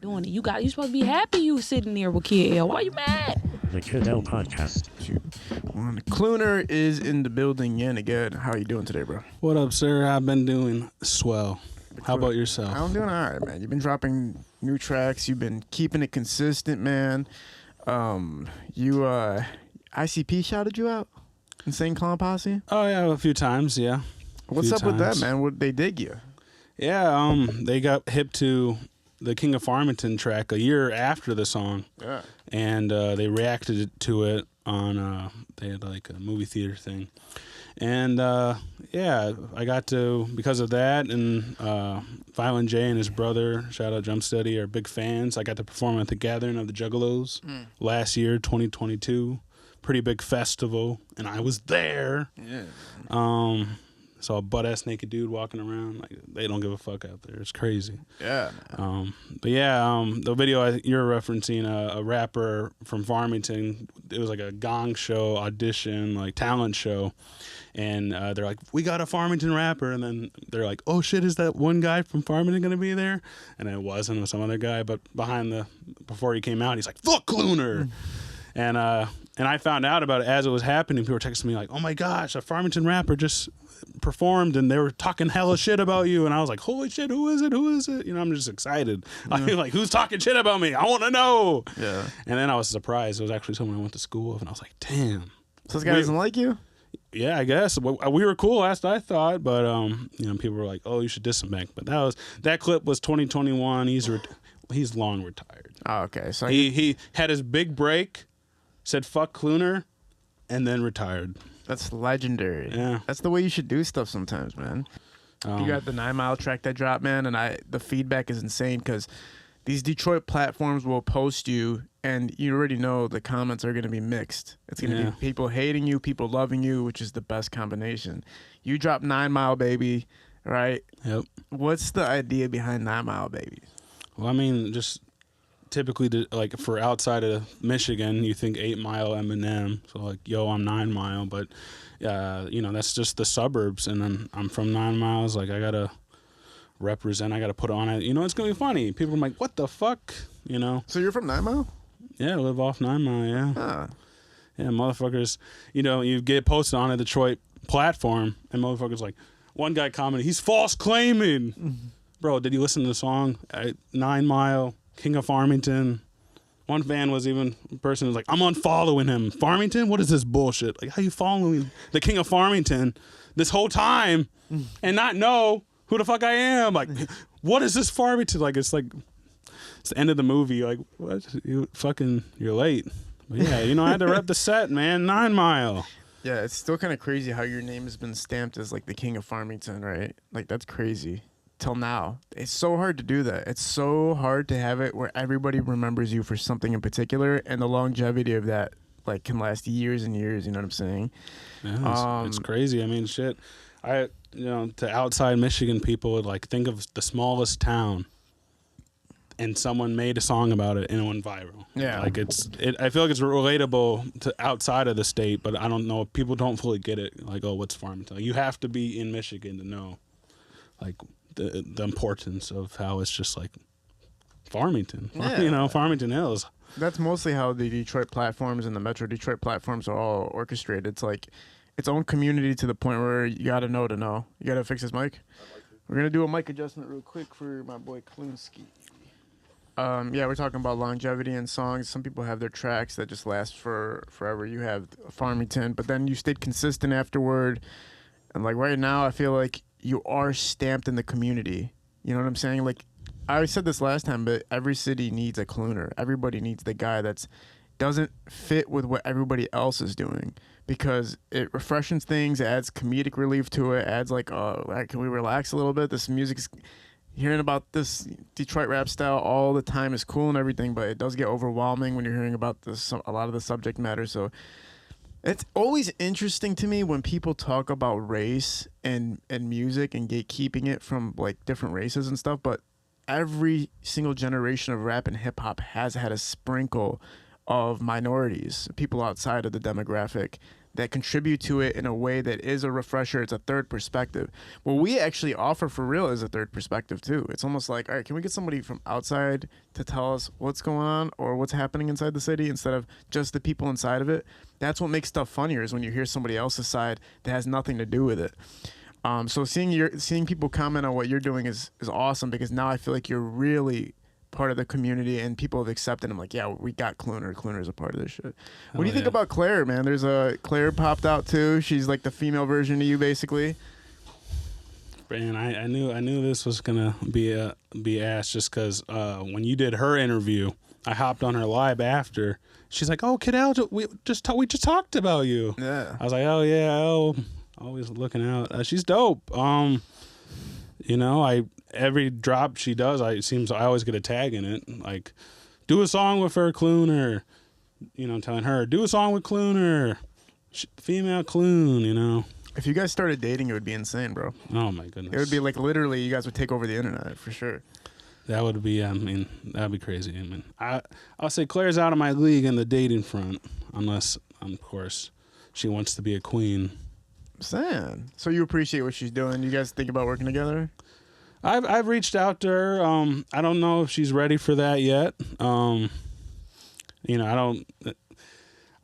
doing it. You supposed to be happy you sitting there with Kid L. Why you mad? The Kid L podcast. Clooner is in the building yet again. How are you doing today, bro? What up, sir? I've been doing swell. How about yourself? I'm doing all right, man. You've been dropping new tracks. You've been keeping it consistent, man. ICP shouted you out? Insane Clown Posse? Oh, yeah, a few times, yeah. What's up with that, man? What they dig you? Yeah, they got hip to the King of Farmington track a year after the song. Yeah. And they reacted to it on, they had like a movie theater thing. And yeah, I got to, because of that, and Violent J and his brother, shout out Jump Steady, are big fans. I got to perform at the Gathering of the Juggalos last year, 2022. Pretty big festival, and I was there. Yeah. Saw a butt-ass naked dude walking around. Like, they don't give a fuck out there. It's crazy. Yeah. But yeah, the video you're referencing, a rapper from Farmington, it was like a gong show, audition, like talent show. And they're like, we got a Farmington rapper. And then they're like, oh shit, is that one guy from Farmington going to be there? And it wasn't. It was some other guy. But before he came out, he's like, fuck Clooner. And I found out about it as it was happening. People were texting me like, oh my gosh, a Farmington rapper just performed and they were talking hella shit about you. And I was like, holy shit, who is it? You know, I'm just excited. I'm like, who's talking shit about me? I want to know. Yeah. And then I was surprised. It was actually someone I went to school with. And I was like, damn. So this guy doesn't like you? Yeah, I guess. We were cool, as I thought. But, you know, people were like, oh, you should diss him back. But that clip was 2021. He's long retired. Oh, okay. So he had his big break, said fuck Clooner, and then retired. That's legendary. Yeah. That's the way you should do stuff sometimes, man. You got the 9 Mile track that dropped, man, and the feedback is insane because these Detroit platforms will post you, and you already know the comments are going to be mixed. It's going to be people hating you, people loving you, which is the best combination. You drop 9 Mile Baby, right? Yep. What's the idea behind 9 Mile Baby? Well, I mean, just typically, like, for outside of Michigan, you think 8 Mile Eminem. So, like, yo, I'm 9 Mile. But, you know, that's just the suburbs. And then I'm from 9 Miles. Like, I got to represent. I got to put on it. You know, it's going to be funny. People are like, what the fuck? You know? So you're from 9 Mile? Yeah, I live off 9 Mile, yeah. Huh. Yeah, motherfuckers, you know, you get posted on a Detroit platform, and motherfuckers like, one guy commented, he's false claiming. Bro, did you listen to the song? 9 Mile, King of Farmington. One fan was even, a person was like, I'm unfollowing him. Farmington? What is this bullshit? Like, how you following the King of Farmington this whole time and not know who the fuck I am? Like, what is this Farmington? Like, it's the end of the movie. Like, what? You're late. But yeah, you know, I had to rep the set, man. 9 Mile. Yeah, it's still kind of crazy how your name has been stamped as, like, the King of Farmington, right? Like, that's crazy. Till now. It's so hard to do that. It's so hard to have it where everybody remembers you for something in particular, and the longevity of that, like, can last years and years, you know what I'm saying? Yeah, it's crazy. I mean, shit. You know, to outside Michigan people would, like, think of the smallest town, and someone made a song about it and it went viral. Yeah. Like, I feel like it's relatable to outside of the state, but I don't know. People don't fully get it. Like, oh, what's Farmington? Like, you have to be in Michigan to know, like, the importance of how it's just like Farmington. Yeah. You know, Farmington Hills. That's mostly how the Detroit platforms and the Metro Detroit platforms are all orchestrated. It's like its own community to the point where you got to know to know. You got to fix this mic? We're going to do a mic adjustment real quick for my boy Klunsky. Yeah, we're talking about longevity in songs. Some people have their tracks that just last for forever. You have Farmington, but then you stayed consistent afterward. And like right now, I feel like you are stamped in the community. You know what I'm saying? Like, I said this last time, but every city needs a Clooner. Everybody needs the guy that's doesn't fit with what everybody else is doing, because it refreshes things, adds comedic relief to it, adds like, can we relax a little bit? This music's hearing about this Detroit rap style all the time is cool and everything, but it does get overwhelming when you're hearing about this, a lot of the subject matter. So it's always interesting to me when people talk about race and music and gatekeeping it from like different races and stuff, but every single generation of rap and hip hop has had a sprinkle of minorities, people outside of the demographic that contribute to it in a way that is a refresher. It's a third perspective. What we actually offer for real is a third perspective too. It's almost like, all right, can we get somebody from outside to tell us what's going on or what's happening inside the city instead of just the people inside of it? That's what makes stuff funnier, is when you hear somebody else's side that has nothing to do with it. So seeing people comment on what you're doing is awesome, because now I feel like you're really part of the community and people have accepted him. Like, yeah, we got Clooner. Clooner's a part of this shit. What do you think about Claire, man? There's a Claire popped out too. She's like the female version of you, basically. Man, I knew this was gonna be asked, just because when you did her interview, I hopped on her live after. She's like, "Oh, Kidal, we just talked about you." Yeah. I was like, "Oh yeah, always looking out." She's dope. Every drop she does, I always get a tag in it. Like, do a song with her, Clooner. Telling her, do a song with Clooner, female Cloon. If you guys started dating, it would be insane, bro. Oh my goodness. It would be like literally you guys would take over the internet for sure. That would be, that'd be crazy. I'll say Claire's out of my league in the dating front, unless, of course, she wants to be a queen. I'm saying. So you appreciate what she's doing. You guys think about working together? I've reached out to her. I don't know if she's ready for that yet. I don't.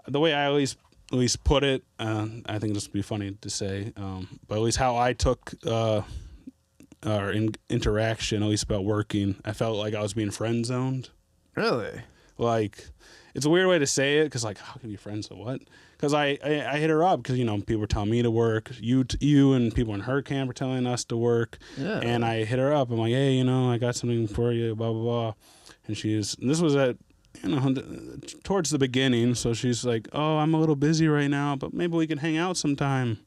The way I at least put it, I think this would be funny to say, but at least how I took our interaction, at least about working, I felt like I was being friend zoned. Really? Like, it's a weird way to say it, because like, how can you be friends with what? Because I hit her up because people were telling me to work, you and people in her camp were telling us to work, and I hit her up. I'm like, hey, I got something for you, blah blah blah, and this was at towards the beginning, so she's like, oh, I'm a little busy right now, but maybe we can hang out sometime.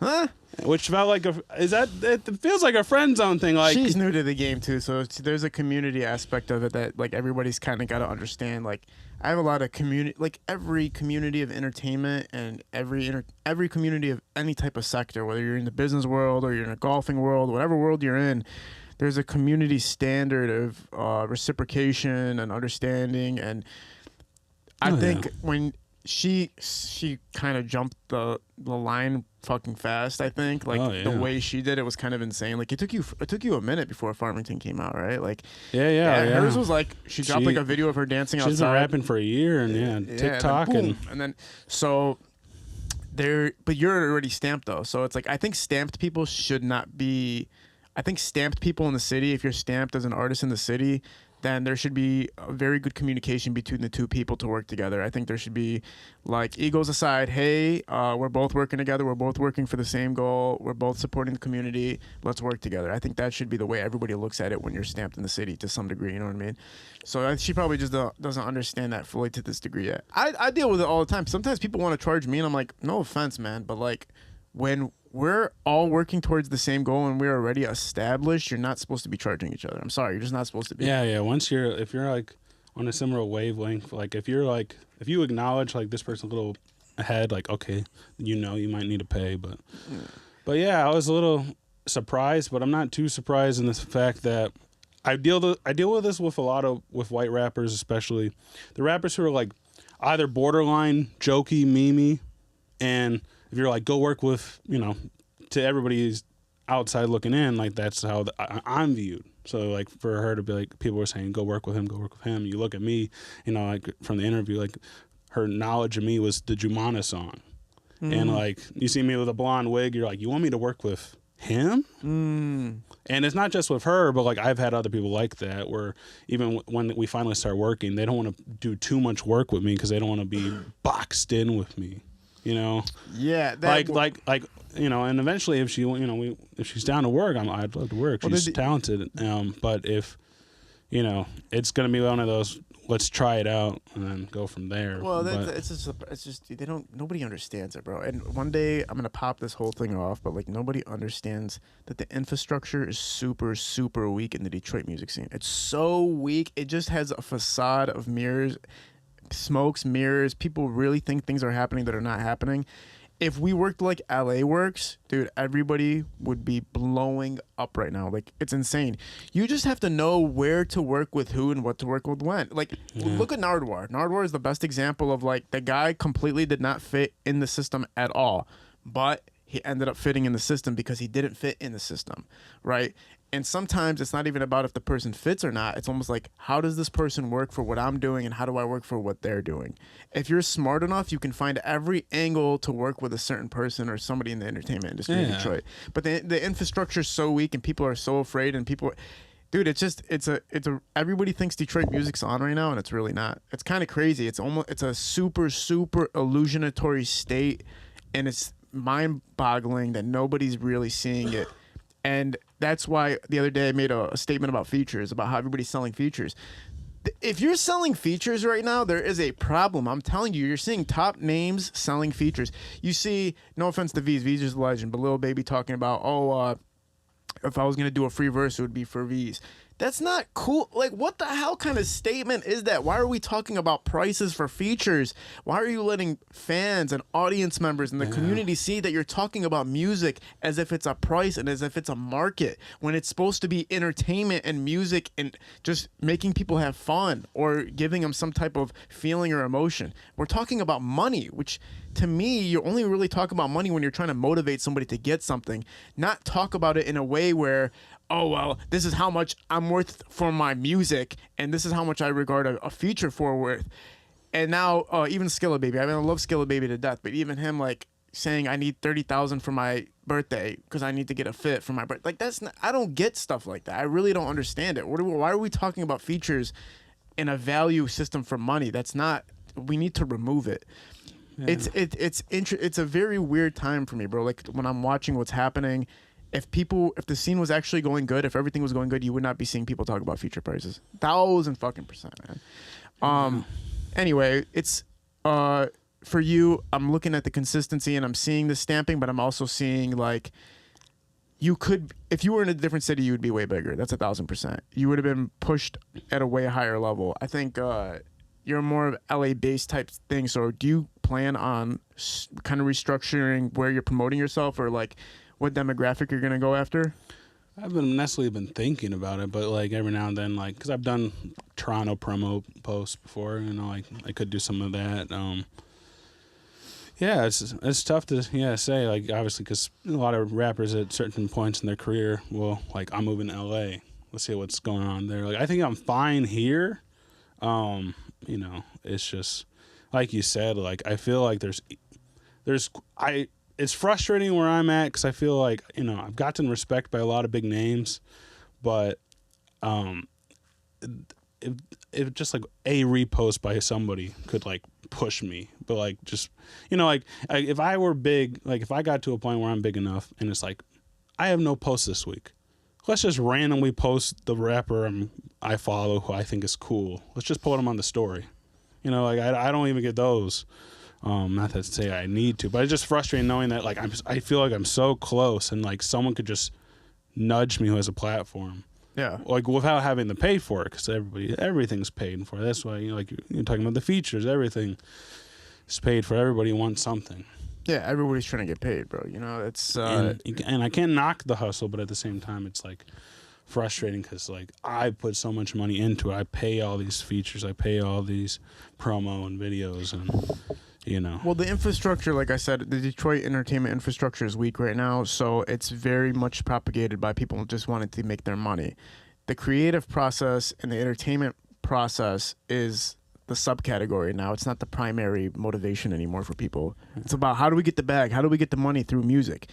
Huh? Which felt like it feels like a friend zone thing. Like, she's new to the game too, so there's a community aspect of it that like everybody's kind of got to understand. Like, I have a lot of community, like every community of entertainment and every community of any type of sector, whether you're in the business world or you're in a golfing world, whatever world you're in, there's a community standard of reciprocation and understanding. And I think when she kind of jumped the line fucking fast, I think. Like, the way she did it was kind of insane. Like, it took you a minute before Farmington came out, right? Like, yeah. Hers was like, she dropped like a video of her dancing outside. She's been rapping for a year, and TikTok, and then so there. But you're already stamped though, so it's like, I think stamped people should not be. I think stamped people in the city, if you're stamped as an artist in the city, then there should be a very good communication between the two people to work together. I think there should be, like, egos aside, hey, we're both working together. We're both working for the same goal. We're both supporting the community. Let's work together. I think that should be the way everybody looks at it when you're stamped in the city to some degree, you know what I mean? So she probably just doesn't understand that fully to this degree yet. I deal with it all the time. Sometimes people want to charge me, and I'm like, no offense, man, but, like, when we're all working towards the same goal and we're already established, you're not supposed to be charging each other. I'm sorry, you're just not supposed to be. Yeah. If you're like on a similar wavelength, like if you acknowledge like this person's a little ahead, like, okay, you might need to pay, but yeah, I was a little surprised, but I'm not too surprised in the fact that I deal with this with with white rappers, especially the rappers who are like either borderline jokey, memey, and if you're like, go work with, to everybody's outside looking in, like that's how I'm viewed. So like for her to be like, people were saying, go work with him. You look at me, like from the interview, like her knowledge of me was the Jumana song. Mm. And like, you see me with a blonde wig, you're like, you want me to work with him? Mm. And it's not just with her, but like I've had other people like that where even when we finally start working, they don't want to do too much work with me because they don't want to be boxed in with me. Yeah, and eventually if if she's down to work, I'd love to work. She's talented, but if it's gonna be one of those, let's try it out and then go from there. Well, it's just nobody understands it, bro. And one day I'm gonna pop this whole thing off, but like nobody understands that the infrastructure is super, super weak in the Detroit music scene. It's so weak. It just has a facade of mirrors. Smokes, mirrors. People really think things are happening that are not happening, if we worked like LA works, dude, everybody would be blowing up right now. Like, it's insane. You just have to know where to work with who and what to work with when. Like, look at Nardwuar. Nardwuar is the best example of, like, the guy completely did not fit in the system at all, but he ended up fitting in the system because he didn't fit in the system, right? And sometimes it's not even about if the person fits or not. It's almost like, how does this person work for what I'm doing, and how do I work for what they're doing? If you're smart enough, you can find every angle to work with a certain person or somebody in the entertainment industry in Detroit. But the infrastructure is so weak, and people are so afraid, and people, dude, it's everybody thinks Detroit music's on right now, and it's really not. It's kind of crazy. It's a super illusionatory state, and it's mind-boggling that nobody's really seeing it. And that's why the other day I made a statement about features, about how everybody's selling features. If you're selling features right now, there is a problem. I'm telling you, you're seeing top names selling features. You see, no offense to V's is a legend, but Lil Baby talking about, if I was going to do a free verse, it would be for V's. That's not cool. Like, what the hell kind of statement is that? Why are we talking about prices for features? Why are you letting fans and audience members in the community see that you're talking about music as if it's a price and as if it's a market, when it's supposed to be entertainment and music and just making people have fun or giving them some type of feeling or emotion? We're talking about money, which to me, you only really talk about money when you're trying to motivate somebody to get something, not talk about it in a way where, oh, well, this is how much I'm worth for my music, and this is how much I regard a feature for worth. And now, even Skilla Baby, I mean, I love Skilla Baby to death, but even him, like, saying I need $30,000 for my birthday because I need to get a fit for my birthday. Like, that's not, I don't get stuff like that. I really don't understand it. Why are we talking about features in a value system for money? That's not, we need to remove it. Yeah. It's a very weird time for me, bro. Like, when I'm watching what's happening, if the scene was actually going good, if everything was going good, you would not be seeing people talk about feature prices. 1,000%, man. Anyway, it's for you, I'm looking at the consistency and I'm seeing the stamping, but I'm also seeing, like, you could, if you were in a different city, you would be way bigger. That's 1,000%. You would have been pushed at a way higher level. I think you're more of LA based type thing. So do you plan on kind of restructuring where you're promoting yourself, or like what demographic you're going to go after? I've necessarily been thinking about it, but like every now and then, like, because I've done Toronto promo posts before, you know, like I could do some of that. Yeah, it's tough to say, like, obviously, because a lot of rappers at certain points in their career will, like, I'm moving to LA. Let's see what's going on there. Like, I think I'm fine here. You know, it's just like you said. Like, I feel like it's frustrating where I'm at, because I feel like, you know, I've gotten respect by a lot of big names, but if just like a repost by somebody could like push me. But like, just, you know, like if I were big, like if I got to a point where I'm big enough and it's like, I have no posts this week, let's just randomly post the rapper I follow who I think is cool. Let's just put him on the story. You know, like I don't even get those. Not to say I need to, but it's just frustrating knowing that, like, I feel like I'm so close, and like someone could just nudge me who has a platform. Yeah. Like, without having to pay for it, because everything's paid for. That's why, you know, like you're talking about the features, everything is paid for. Everybody wants something. Yeah, everybody's trying to get paid, bro. You know, it's and I can't knock the hustle, but at the same time, it's like frustrating because, like, I put so much money into it. I pay all these features, I pay all these promo and videos, and you know. Well, the infrastructure, like I said, the Detroit entertainment infrastructure is weak right now, so it's very much propagated by people just wanting to make their money. The creative process and the entertainment process is the subcategory now. It's not the primary motivation anymore for people. It's about, how do we get the bag? How do we get the money through music?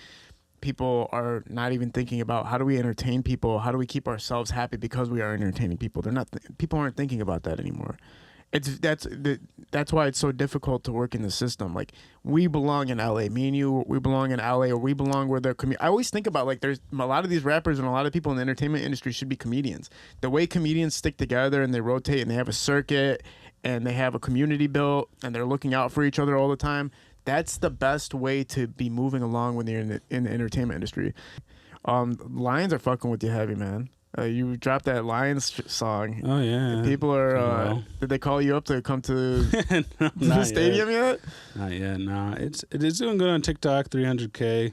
People are not even thinking about, how do we entertain people? How do we keep ourselves happy because we are entertaining people? People aren't thinking about that anymore. That's why it's so difficult to work in the system. Like, we belong in LA. Me and you, we belong in LA, or we belong where they're I always think about, like, there's a lot of these rappers and a lot of people in the entertainment industry should be comedians. The way comedians stick together and they rotate and they have a circuit and they have a community built and they're looking out for each other all the time, that's the best way to be moving along when you're in the entertainment industry. Lions are fucking with you heavy, man. You dropped that Lions song. Oh yeah. People are. Well. Did they call you up to come to No, the stadium yet? Not yet. No, it is doing good on TikTok, 300K.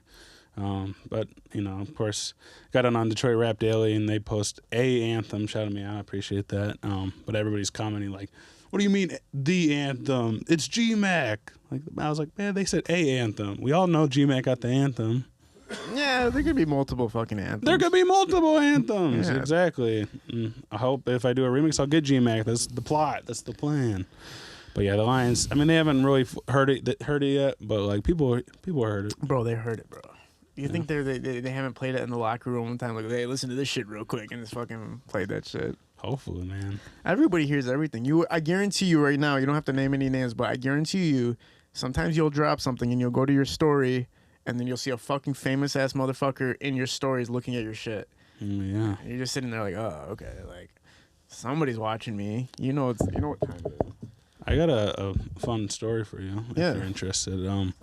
But of course, got it on Detroit Rap Daily, and they post a anthem. Shouting me out, I appreciate that. But everybody's commenting like, "What do you mean the anthem? It's G-Mac." Like I was like, man, they said a anthem. We all know G-Mac got the anthem. Yeah, there could be multiple fucking anthems. There could be multiple anthems. Yeah. Exactly. I hope if I do a remix, I'll get G-Mac. That's the plot. That's the plan. But yeah, the Lions. I mean, they haven't really heard it yet, but like people heard it. Bro, they heard it, bro. You think they haven't played it in the locker room one time? Like, hey, listen to this shit real quick, and just fucking played that shit. Hopefully, man. Everybody hears everything. I guarantee you right now. You don't have to name any names, but I guarantee you, sometimes you'll drop something and you'll go to your story, and then you'll see a fucking famous ass motherfucker in your stories looking at your shit. Yeah. And you're just sitting there like, oh, okay, like somebody's watching me. You know what time it is. I got a fun story for you if you're interested.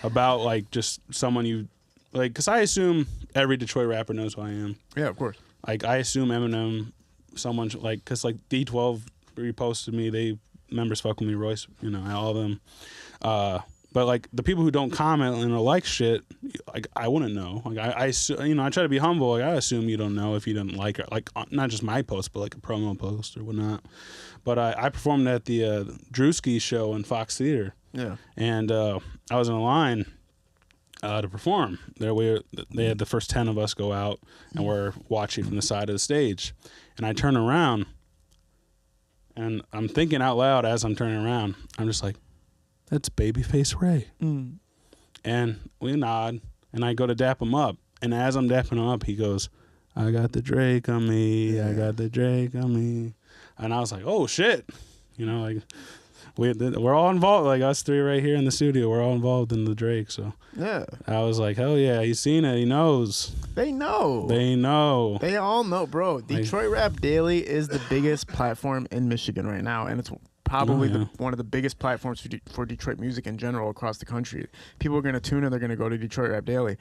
About like just someone you like, because I assume every Detroit rapper knows who I am. Yeah, of course. Like I assume Eminem, someone like, because like D12 reposted me, they members fuck with me, Royce, all of them. But like the people who don't comment and like shit, like I wouldn't know. Like I try to be humble. Like I assume you don't know if you didn't like it. Like not just my post, but like a promo post or whatnot. But I performed at the Druski show in Fox Theater. Yeah. And I was in a line to perform. They had the first 10 of us go out, and we're watching from the side of the stage. And I turn around, and I'm thinking out loud as I'm turning around. I'm just like, that's Babyface Ray. Mm. And we nod, and I go to dap him up. And as I'm dapping him up, he goes, I got the Drake on me. I got the Drake on me. And I was like, oh, shit. Like we're all involved. Like us three right here in the studio, we're all involved in the Drake. So yeah, I was like, hell yeah, he's seen it. He knows. They know. They know. They all know, bro. Detroit Rap Daily is the biggest platform in Michigan right now, and it's probably one of the biggest platforms for Detroit music in general across the country. People are going to tune in. They're going to go to Detroit Rap Daily.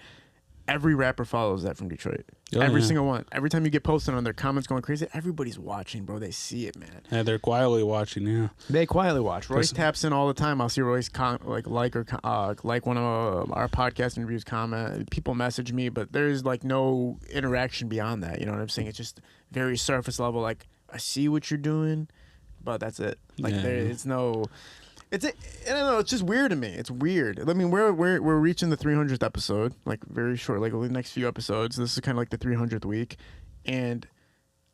Every rapper follows that from Detroit. Every single one. Every time you get posted on their comments going crazy, everybody's watching, bro. They see it, man. Yeah, they're quietly watching, yeah. They quietly watch. Royce taps in all the time. I'll see Royce like one of our podcast interviews, comment. People message me, but there's like no interaction beyond that. You know what I'm saying? It's just very surface level. Like, I see what you're doing, but that's it. Like, it's no... I don't know. It's just weird to me. It's weird. I mean, we're reaching the 300th episode, like very short, like the next few episodes. This is kind of like the 300th week, and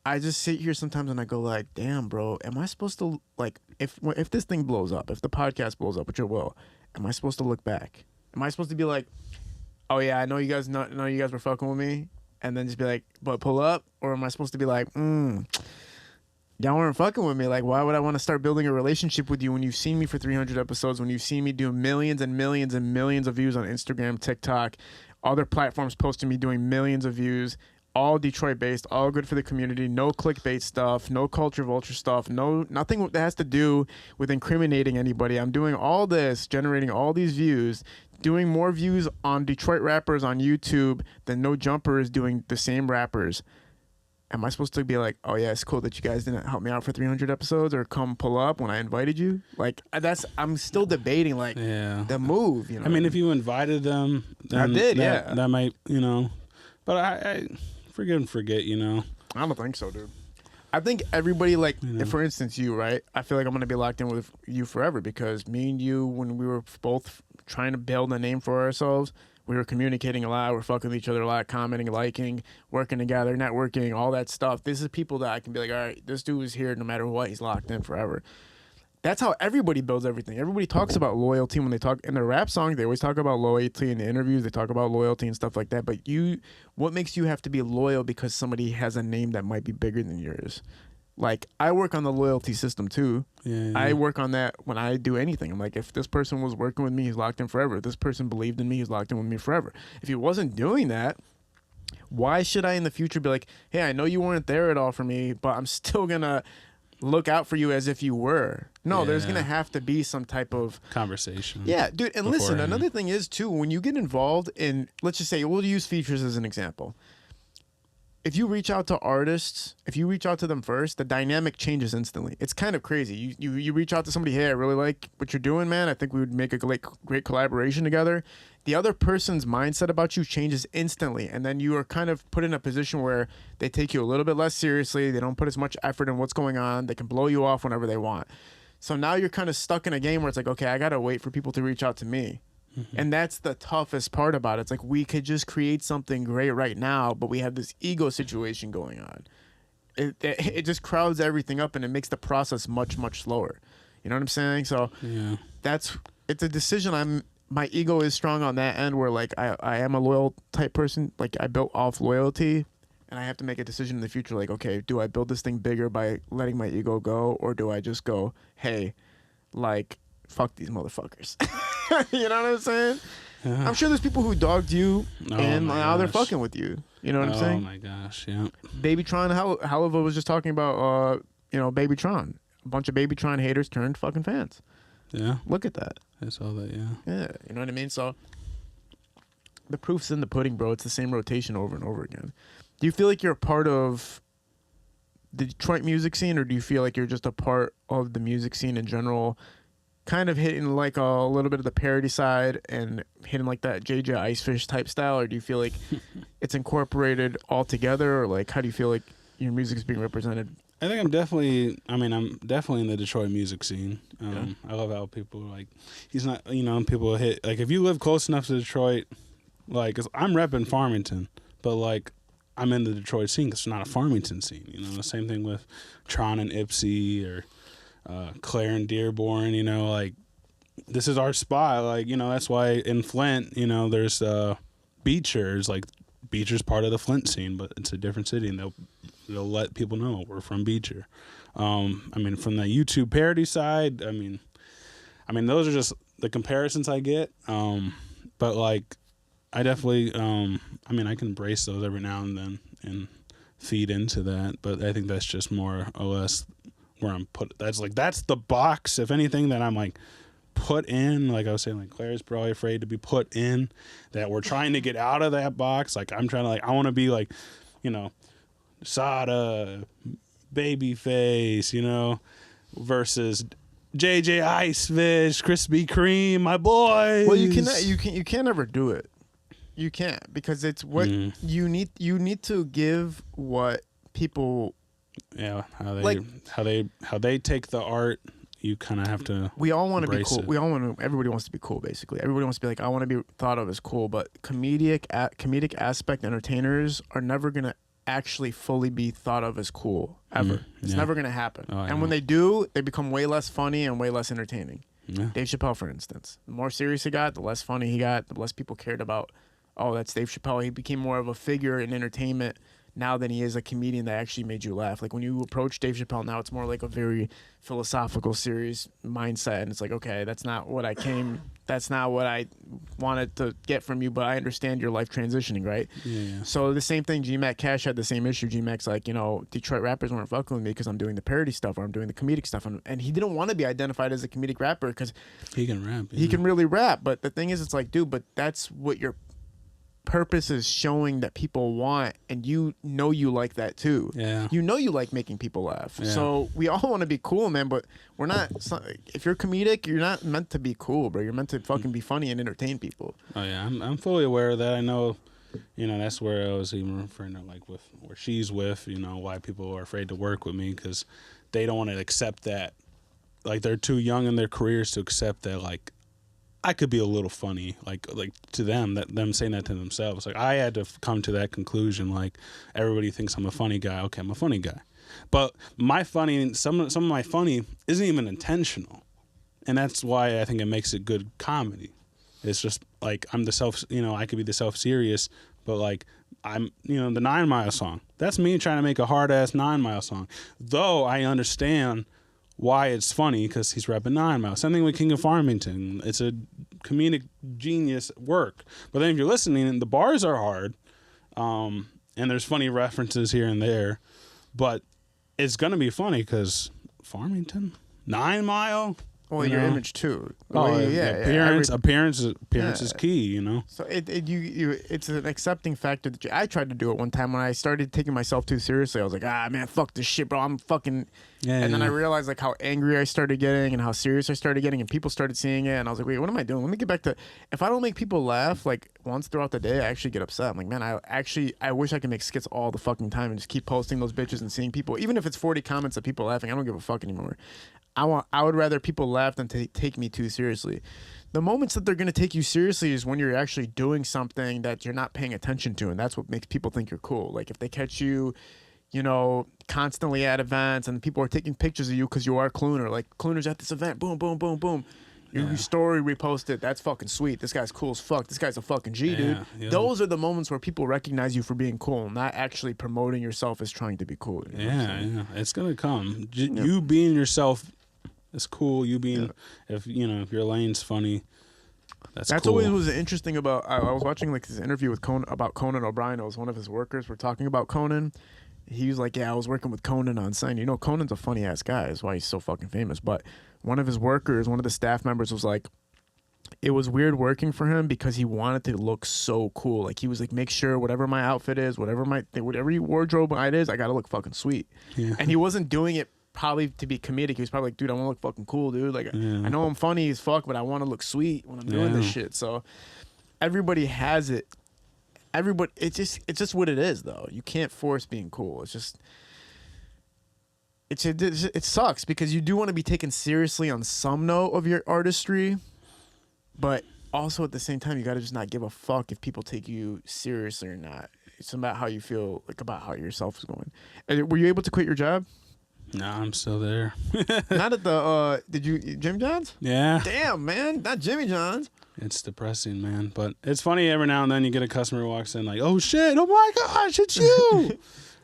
I just sit here sometimes and I go like, "Damn, bro, am I supposed to like if this thing blows up, if the podcast blows up, which it will, am I supposed to look back? Am I supposed to be like, oh yeah, I know you guys were fucking with me, and then just be like, but pull up, or am I supposed to be like, y'all weren't fucking with me. Like, why would I want to start building a relationship with you when you've seen me for 300 episodes, when you've seen me do millions and millions and millions of views on Instagram, TikTok, other platforms posting me doing millions of views, all Detroit-based, all good for the community, no clickbait stuff, no culture vulture stuff, nothing that has to do with incriminating anybody. I'm doing all this, generating all these views, doing more views on Detroit rappers on YouTube than No Jumper is doing the same rappers. Am I supposed to be like, oh yeah, it's cool that you guys didn't help me out for 300 episodes or come pull up when I invited you? Like I'm still debating like the move. I mean, if you invited them, then I did. That might, But I forgive and forget. I don't think so, dude. I think everybody for instance, you, right? I feel like I'm gonna be locked in with you forever because me and you, when we were both trying to build a name for ourselves. We were communicating a lot. We're fucking with each other a lot, commenting, liking, working together, networking, all that stuff. This is people that I can be like, all right, this dude is here no matter what. He's locked in forever. That's how everybody builds everything. Everybody talks about loyalty when they talk in their rap songs. They always talk about loyalty in the interviews. They talk about loyalty and stuff like that. But what makes you have to be loyal because somebody has a name that might be bigger than yours? Like, I work on the loyalty system, too. Yeah. I work on that when I do anything. I'm like, if this person was working with me, he's locked in forever. If this person believed in me, he's locked in with me forever. If he wasn't doing that, why should I in the future be like, hey, I know you weren't there at all for me, but I'm still going to look out for you as if you were? No, there's going to have to be some type of conversation. Yeah, dude. And listen, another thing is, too, when you get involved in, let's just say, we'll use features as an example. if you reach out to artists, if you reach out to them first, the dynamic changes instantly. It's kind of crazy. You reach out to somebody, hey, I really like what you're doing, man. I think we would make a great collaboration together. The other person's mindset about you changes instantly, and then you are kind of put in a position where they take you a little bit less seriously. They don't put as much effort in what's going on. They can blow you off whenever they want. So now you're kind of stuck in a game where it's like, okay, I got to wait for people to reach out to me. And that's the toughest part about it. It's like we could just create something great right now, but we have this ego situation going on. It just crowds everything up, and it makes the process much, much slower. You know what I'm saying? So it's a decision. My ego is strong on that end where like I am a loyal type person. Like I built off loyalty, and I have to make a decision in the future. Like, okay, do I build this thing bigger by letting my ego go, or do I just go, hey, like, fuck these motherfuckers? You know what I'm saying? Yeah. I'm sure there's people who dogged you, and now they're fucking with you. You know what I'm saying? Oh my gosh, yeah. BabyTron, Haliva was just talking about, BabyTron. A bunch of BabyTron haters turned fucking fans. Yeah. Look at that. I saw that, yeah. Yeah, you know what I mean? So the proof's in the pudding, bro. It's the same rotation over and over again. Do you feel like you're a part of the Detroit music scene, or do you feel like you're just a part of the music scene in general, kind of hitting like a little bit of the parody side and hitting like that JJ Icefish type style, or do you feel like it's incorporated all together, or like how do you feel like your music is being represented? I think I'm definitely in the Detroit music scene. I love how people are like, he's not, people hit, like if you live close enough to Detroit, like, 'cause I'm repping Farmington, but like I'm in the Detroit scene because it's not a Farmington scene. The same thing with Tron and Ipsy, or Claire and Dearborn, like this is our spot. Like, that's why in Flint, there's Beecher's, like Beecher's part of the Flint scene, but it's a different city, and they'll let people know we're from Beecher. From the YouTube parody side, those are just the comparisons I get. But like, I definitely, I can embrace those every now and then and feed into that. But I think that's just more or less where I'm put. That's the box, if anything, that I'm like put in. Like I was saying, like Claire's probably afraid to be put in, that we're trying to get out of that box. Like I'm trying to, I want to be like, Sada, Babyface, versus JJ Icefish, Krispy Kreme, my boys. Well, you can't ever do it. You can't, because it's what you need. You need to give what people. Yeah, how they take the art. You kind of have to. We all want to be cool. It. Everybody wants to be cool. Basically, everybody wants to be like, I want to be thought of as cool. But comedic aspect entertainers are never gonna actually fully be thought of as cool ever. It's never gonna happen. And when they do, they become way less funny and way less entertaining. Yeah. Dave Chappelle, for instance, the more serious he got, the less funny he got, the less people cared about. Oh, that's Dave Chappelle. He became more of a figure in entertainment now than he is a comedian that actually made you laugh. Like when you approach Dave Chappelle now, it's more like a very philosophical, serious mindset, and it's like, okay, that's not what I wanted to get from you, but I understand your life transitioning, right? Yeah. So the same thing, G-Mac Cash had the same issue. G-Mac's like, Detroit rappers weren't fucking with me because I'm doing the parody stuff or I'm doing the comedic stuff, and he didn't want to be identified as a comedic rapper because he can rap. Yeah. He can really rap, but the thing is, it's like, dude, but that's what your purpose is showing that people want, and you like that too. Yeah. You like making people laugh. Yeah. So we all want to be cool, man, but we're not. If you're comedic, you're not meant to be cool, bro. You're meant to fucking be funny and entertain people. Oh yeah, I'm fully aware of that. I know, that's where I was even referring to, like with where she's with, why people are afraid to work with me, because they don't want to accept that, like they're too young in their careers to accept that, like I could be a little funny, like to them, that them saying that to themselves. Like I had to come to that conclusion. Like everybody thinks I'm a funny guy. Okay, I'm a funny guy, but my funny, some of my funny isn't even intentional, and that's why I think it makes it good comedy. It's just like I'm I could be the self-serious, but like I'm, the 9 Mile song. That's me trying to make a hard ass 9 Mile song, though I understand why it's funny, because he's repping 9 Mile. Same thing with King of Farmington. It's a comedic genius work. But then if you're listening, the bars are hard, and there's funny references here and there, but it's going to be funny because Farmington, 9 Mile, Well, you your know? image too. The Oh, way you- appearance Yeah. is key, you know. So it's an accepting factor that I tried to do it one time when I started taking myself too seriously. I was like, man, fuck this shit, bro. I'm fucking. Yeah. And then I realized like how angry I started getting and how serious I started getting, and people started seeing it, and I was like, wait, what am I doing? Let me get back to. If I don't make people laugh like once throughout the day, I actually get upset. I'm like, man, I wish I could make skits all the fucking time and just keep posting those bitches and seeing people, even if it's 40 comments of people laughing. I don't give a fuck anymore. I would rather people laugh than take me too seriously. The moments that they're going to take you seriously is when you're actually doing something that you're not paying attention to, and that's what makes people think you're cool. Like if they catch you, you know, constantly at events and people are taking pictures of you because you are Clooner. Like Clooner's at this event, boom, boom, boom, boom. Your story reposted. That's fucking sweet. This guy's cool as fuck. This guy's a fucking G, dude. Yeah. Those are the moments where people recognize you for being cool, not actually promoting yourself as trying to be cool. You know what I'm saying? Yeah. It's gonna come. You being yourself is cool. You being if your lane's funny. That's cool. Always was interesting about. I was watching like this interview with Conan O'Brien. It was one of his workers. We're talking about Conan. He was like, "Yeah, I was working with Conan on set. You know, Conan's a funny ass guy. That's why he's so fucking famous." But one of his workers, one of the staff members, was like, it was weird working for him because he wanted to look so cool. Like he was like, make sure whatever my outfit is, whatever wardrobe it is, I gotta look fucking sweet. Yeah. And he wasn't doing it probably to be comedic. He was probably like, dude, I want to look fucking cool, dude. Like, I know I'm funny as fuck, but I want to look sweet when I'm doing this shit. So everybody has it. Everybody, it's just what it is, though. You can't force being cool. It's just, it sucks because you do want to be taken seriously on some note of your artistry, but also at the same time, you got to just not give a fuck if people take you seriously or not. It's about how you feel, like about how yourself is going. And were you able to quit your job? No, I'm still there. Not at the did you Jim John's? Yeah. Damn, man, not Jimmy John's. It's depressing, man. But it's funny every now and then you get a customer who walks in like, oh shit, oh my gosh, it's you.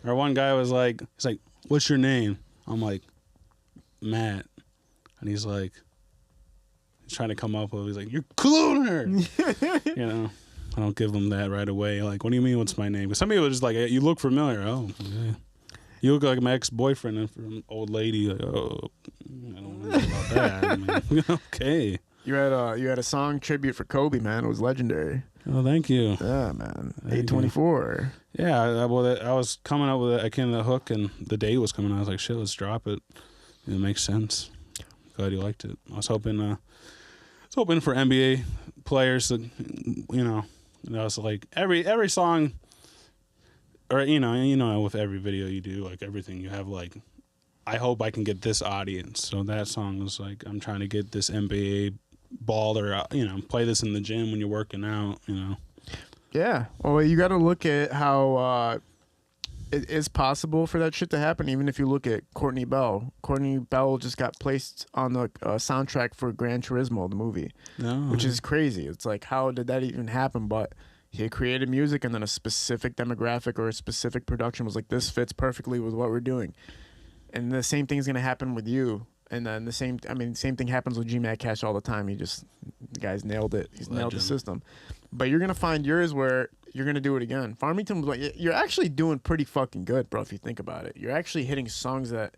Or one guy was like, he's like, what's your name? I'm like, Matt. And he's like, he's trying to come up with, he's like, you're Clooner. You know, I don't give him that right away. Like, what do you mean, what's my name? But some people are just like, you look familiar. Oh, okay. You look like my ex-boyfriend and from old lady. Like, oh, I don't know about that. I mean, okay. You had a song tribute for Kobe, man. It was legendary. Oh, thank you. Yeah, man. 824. Yeah, I was coming up with it. I came to the hook, and the day was coming. I was like, shit, let's drop it. It makes sense. Glad you liked it. I was hoping for NBA players that, was like every song. Or with every video you do, like everything you have, like, I hope I can get this audience. So that song was like, I'm trying to get this NBA baller, play this in the gym when you're working out, Yeah. Well, you got to look at how it is possible for that shit to happen. Even if you look at Courtney Bell. Courtney Bell just got placed on the soundtrack for Gran Turismo, the movie, which is crazy. It's like, how did that even happen? But he created music, and then a specific demographic or a specific production was like, this fits perfectly with what we're doing. And the same thing's going to happen with you. And then the same thing happens with G-Mac Cash all the time. The guy's nailed it. He's nailed the system. But you're going to find yours where you're going to do it again. Farmington was like, you're actually doing pretty fucking good, bro, if you think about it. You're actually hitting songs that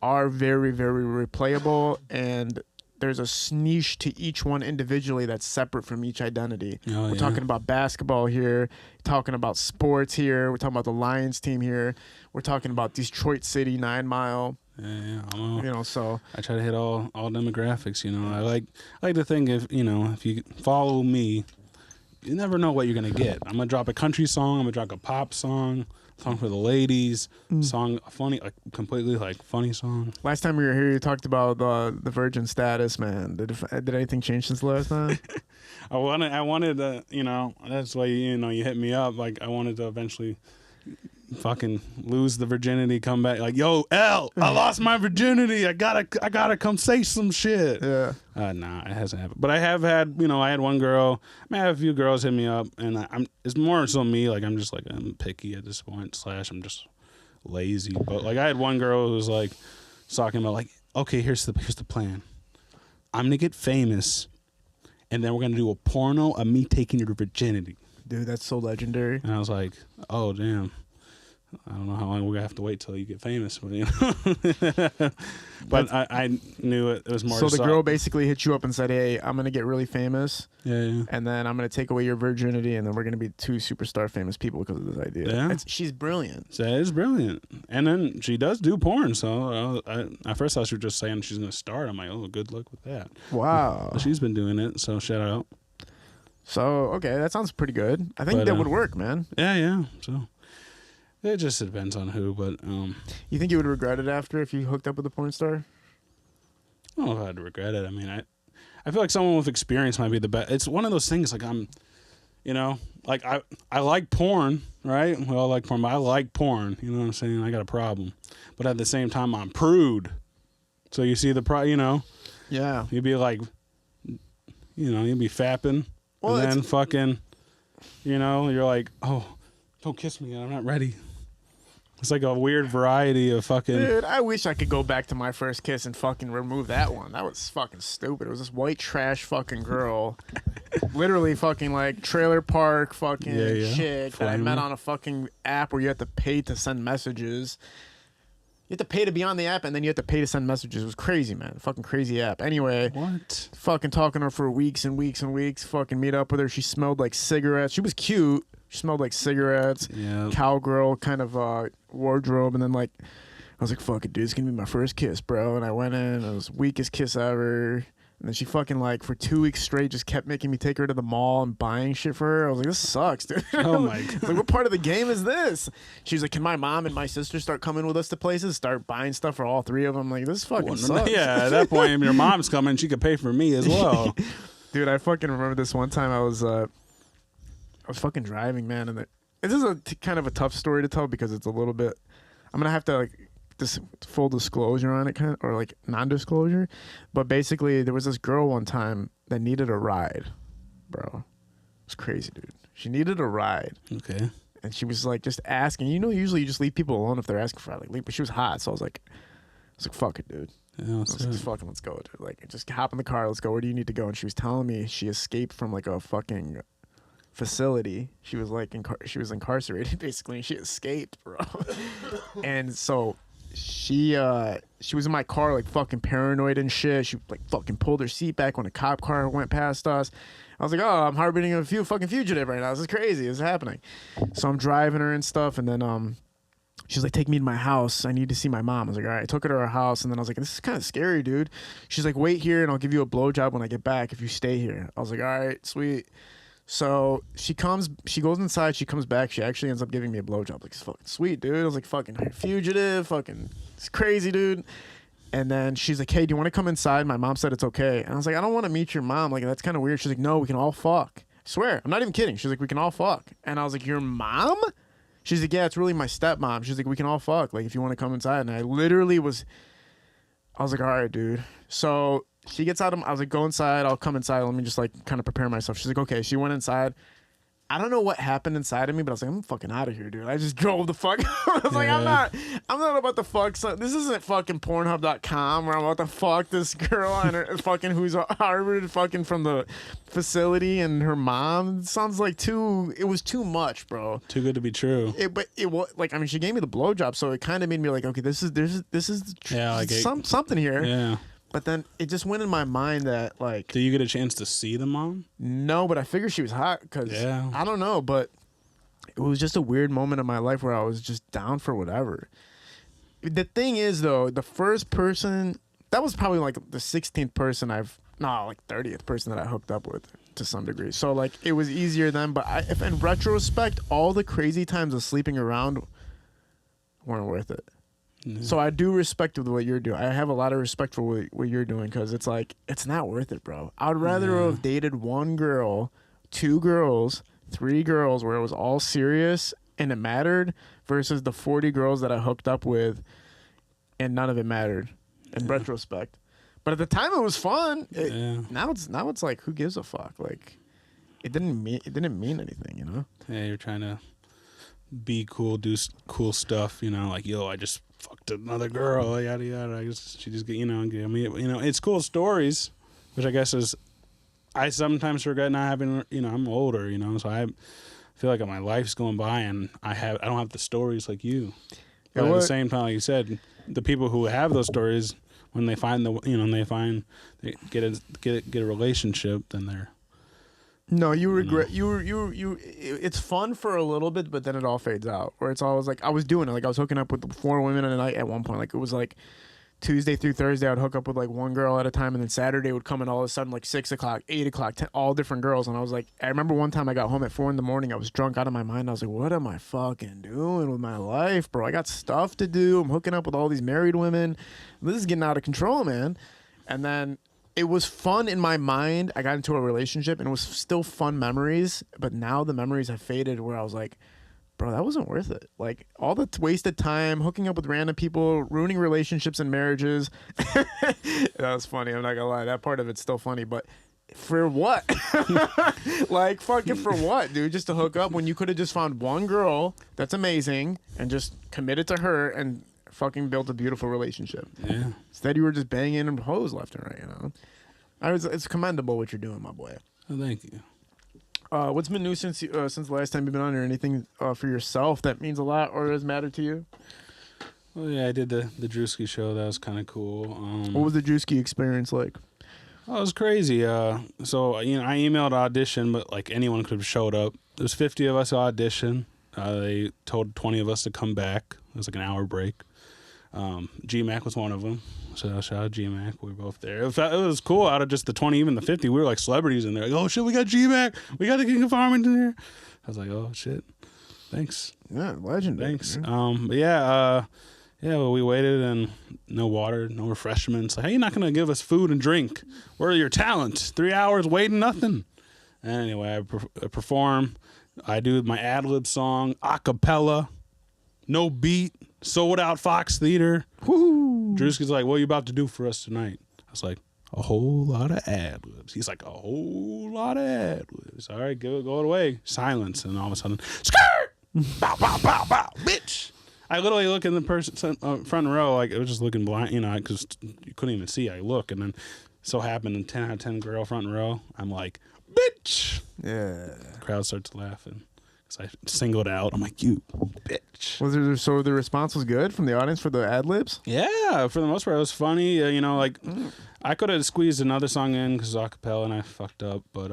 are very, very replayable, and there's a niche to each one individually that's separate from each identity. We're talking about basketball here, talking about sports here, we're talking about the Lions team here, we're talking about Detroit City, 9 Mile. Yeah. So I try to hit all demographics. I like to think if you follow me, you never know what you're gonna get. I'm gonna drop a country song. I'm gonna drop a pop song for the ladies. Song funny, like completely like funny song. Last time we were here, you talked about the virgin status, man. Did anything change since the last time? I wanted to, that's why you hit me up. Like I wanted to eventually fucking lose the virginity, come back like, yo, L, I lost my virginity. I gotta come say some shit. Yeah. Nah, it hasn't happened. But I have had, I had one girl. I have a few girls hit me up, and it's more so me. Like I'm picky at this point. / I'm just lazy. But like I had one girl who was like talking about like, okay, here's the plan. I'm gonna get famous, and then we're gonna do a porno of me taking your virginity. Dude, that's so legendary. And I was like, oh damn. I don't know how long we're gonna have to wait till you get famous, but you know. But I knew it was more. So the girl basically hit you up and said, "Hey, I'm gonna get really famous, yeah. and then I'm gonna take away your virginity, and then we're gonna be 2 superstar famous people because of this idea." Yeah. She's brilliant. So it's brilliant, and then she does do porn. So at first I was just saying she's gonna start. I'm like, oh, good luck with that. Wow. But she's been doing it, so shout out. So okay, that sounds pretty good. I think that would work, man. Yeah. So. It just depends on who, but You think you would regret it after if you hooked up with a porn star? I don't know if I'd regret it. I mean, I feel like someone with experience might be the best. It's one of those things like like I like porn, right? We all like porn, but I like porn. You know what I'm saying? I got a problem, but at the same time, I'm prude. So you see Yeah. you'd be like, you'd be fapping, Well, and then fucking, you're like, oh, don't kiss me, I'm not ready. It's like a weird variety of fucking. Dude, I wish I could go back to my first kiss and fucking remove that one. That was fucking stupid. It was this white trash fucking girl. Literally fucking like trailer park fucking chick that I met on a fucking app where you have to pay to send messages. You have to pay to be on the app and then you have to pay to send messages. It was crazy, man. Fucking crazy app. Anyway. What? Fucking talking to her for weeks and weeks and weeks. Fucking meet up with her. She smelled like cigarettes. She was cute. She smelled like cigarettes. Yeah. Cowgirl kind of wardrobe. And then like, I was like, fuck it, dude. It's going to be my first kiss, bro. And I went in. It was the weakest kiss ever. And then she fucking like for 2 weeks straight just kept making me take her to the mall and buying shit for her. I was like, this sucks, dude. Oh my God. Like, what part of the game is this? She was like, can my mom and my sister start coming with us to places, start buying stuff for all 3 of them? I'm like, this fucking sucks. Yeah, at that point, if your mom's coming, she could pay for me as well. Dude, I fucking remember this one time I was fucking driving, man. And this is kind of a tough story to tell because it's a little bit, I'm going to have to like, this full disclosure on it, kind of, or like non-disclosure, but basically there was this girl one time that needed a ride, bro. It was crazy, dude. She needed a ride. Okay. And she was like just asking. Usually you just leave people alone if they're asking for a ride. Like, but she was hot, so I was like, fuck it, dude. Yeah, let's go, dude. Like, just hop in the car. Let's go. Where do you need to go? And she was telling me she escaped from like a fucking facility. She was like she was incarcerated basically, and she escaped, bro. And so. She was in my car like fucking paranoid and shit. She like fucking pulled her seat back when a cop car went past us. I was like, oh, I'm harboring a fucking fugitive right now. This is crazy. This is happening. So I'm driving her and stuff, and then she's like, take me to my house. I need to see my mom. I was like, all right. I took her to her house, and then I was like, this is kind of scary, dude. She's like, wait here, and I'll give you a blowjob when I get back if you stay here. I was like, all right, sweet. So she goes inside, she comes back, she actually ends up giving me a blowjob. Like, it's fucking sweet, dude. I was like, fucking fugitive, fucking, it's crazy, dude. And then she's like, hey, do you want to come inside? My mom said it's okay. And I was like, I don't want to meet your mom. Like, that's kind of weird. She's like, no, we can all fuck. I swear, I'm not even kidding. She's like, we can all fuck. And I was like, your mom? She's like, yeah, it's really my stepmom. She's like, we can all fuck. Like, if you want to come inside. And I was like, all right, dude. So she gets out of, I was like, go inside. I'll come inside. Let me just like kind of prepare myself. She's like, okay. She went inside. I don't know what happened inside of me, but I was like, I'm fucking out of here, dude. I just drove the fuck. I was like, I'm not about to fuck. This isn't fucking Pornhub.com where I'm about to fuck this girl and her fucking who's harbored fucking from the facility and her mom. It sounds like it was too much, bro. Too good to be true. But it was like, I mean, she gave me the blowjob, so it kind of made me like, okay, this is something here. Yeah. But then it just went in my mind that, like... Did you get a chance to see the mom? No, but I figured she was hot because... Yeah. I don't know, but it was just a weird moment in my life where I was just down for whatever. The thing is, though, the first person... That was probably, like, the 16th person 30th person that I hooked up with to some degree. So, like, it was easier then. But if in retrospect, all the crazy times of sleeping around weren't worth it. So I do respect what you're doing. I have a lot of respect for what you're doing because it's like, it's not worth it, bro. I would rather have dated 1 girl, 2 girls, 3 girls where it was all serious and it mattered versus the 40 girls that I hooked up with and none of it mattered in retrospect. But at the time it was fun. Now it's like, who gives a fuck? Like, it didn't mean anything, you know? Yeah, you're trying to be cool, do cool stuff, you know, like, yo, I just fucked another girl, yada yada. She just gave me, it's cool stories, which I guess is, I sometimes regret not having, I'm older, so I feel like my life's going by and I don't have the stories like you. But Yeah, at the same time, like you said, the people who have those stories, when they find they get a relationship, then they're. No, you regret you. It's fun for a little bit, but then it all fades out. Where it's always like I was doing it, like I was hooking up with 4 women a night at one point. Like it was like Tuesday through Thursday, I'd hook up with like one girl at a time, and then Saturday would come, and all of a sudden like 6 o'clock, 8 o'clock, 10, all different girls. And I was like, I remember one time I got home at 4 in the morning. I was drunk out of my mind. I was like, what am I fucking doing with my life, bro? I got stuff to do. I'm hooking up with all these married women. This is getting out of control, man. And then it was fun in my mind. I got into a relationship, and it was still fun memories. But now the memories have faded, where I was like, bro, that wasn't worth it. Like all the wasted time hooking up with random people, ruining relationships and marriages. That was funny. I'm not gonna lie. That part of it's still funny, but for what? Like fucking for what, dude? Just to hook up when you could have just found one girl that's amazing and just committed to her and fucking built a beautiful relationship. Yeah. Instead, you were just banging and hoes left and right. It's commendable what you're doing, my boy. Oh, thank you. What's been new since the last time you've been on, or anything for yourself that means a lot or has mattered to you? Well, yeah, I did the Druski show. That was kind of cool. What was the Druski experience like? Oh, it was crazy. So I emailed audition, but like anyone could have showed up. There's 50 of us audition. They told 20 of us to come back. It was like an hour break. GMAC was one of them. So shout out GMAC. We were both there. It was cool. Out of just the 20, even the 50, we were like celebrities in there. Like, oh shit, we got GMAC. We got the King of Farmington here. I was like, oh shit, thanks. Yeah, legendary. Thanks. Man. But yeah. Well, we waited and no water, no refreshments. Like, hey, you're not gonna give us food and drink. Where are your talents? 3 hours waiting, nothing. And anyway, I perform. I do my ad-lib song, a cappella, no beat, sold out Fox Theater. Woo! Druski's like, what are you about to do for us tonight? I was like, a whole lot of ad-libs. He's like, a whole lot of ad-libs. All right, go away. Silence. And all of a sudden, skirt! Bow, bow, bow, bow, bitch! I literally look in the person front row, like it was just looking blind, because you couldn't even see. I look, and then so happened, in 10 out of 10 girl front row, I'm like, bitch! Yeah. The crowd starts laughing because I singled out. I'm like, you bitch. So the response was good from the audience for the ad libs? Yeah, for the most part, it was funny. I could have squeezed another song in because it was acapella and I fucked up, but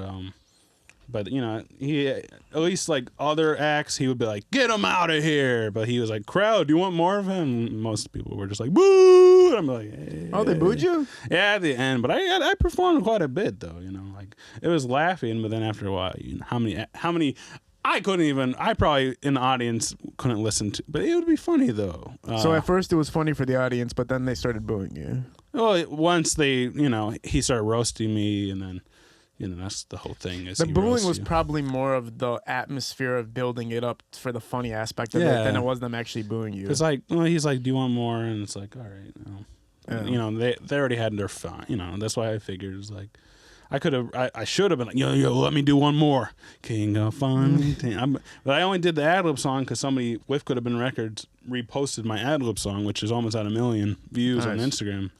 he at least like other acts, he would be like, get him out of here. But he was like, crowd, do you want more of him? Most people were just like, boo. And I'm like, hey. Oh, they booed you? Yeah, at the end. But I performed quite a bit though. Like it was laughing. But then after a while, how many? I probably in the audience couldn't listen to. But it would be funny though. So at first it was funny for the audience, but then they started booing you. Well, once they, he started roasting me, and then. That's the whole thing. The booing was probably more of the atmosphere of building it up for the funny aspect of it than it was them actually booing you. It's like, he's like, do you want more? And it's like, all right. They already had their fun. That's why I figured it was like, I should have been like, yo, let me do one more. King of Farmington. But I only did the ad-lib song because somebody with Could Have Been Records reposted my ad-lib song, which is almost at 1 million views on Instagram.